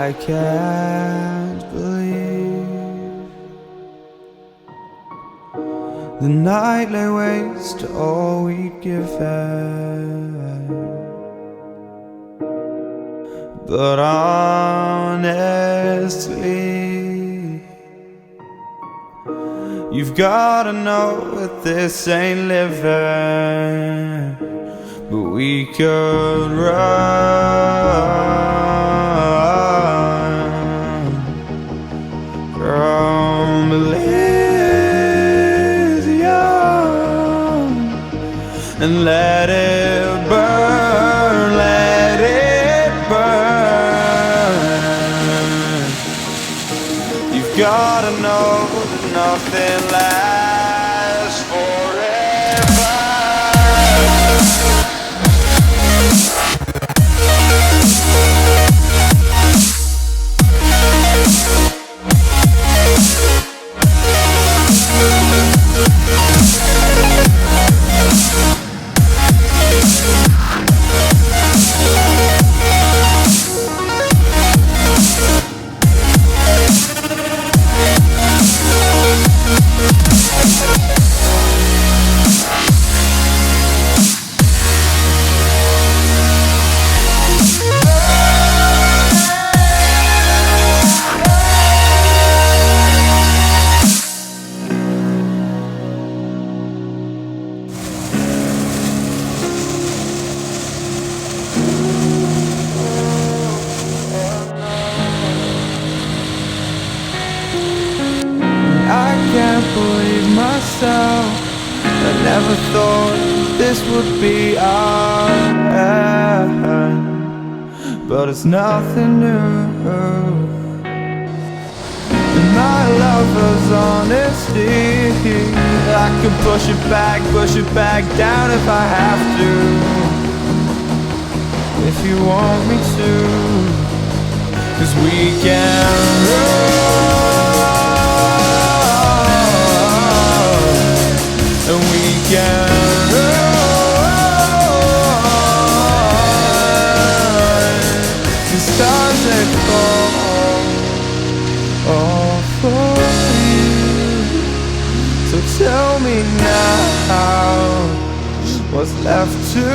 I can't believe the night lay waste to all we'd given. But honestly, you've gotta know that this ain't living. But we could run from Elysium and let it burn, let it burn. You've gotta know that nothing lasts forever. I never thought this would be our end, but it's nothing new. And my lover's honesty, I could push it back down if I have to. If you want me to, 'cause we can run. And we can run. The stars they fall all for you. So tell me now, what's left to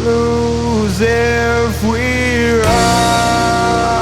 lose if we run?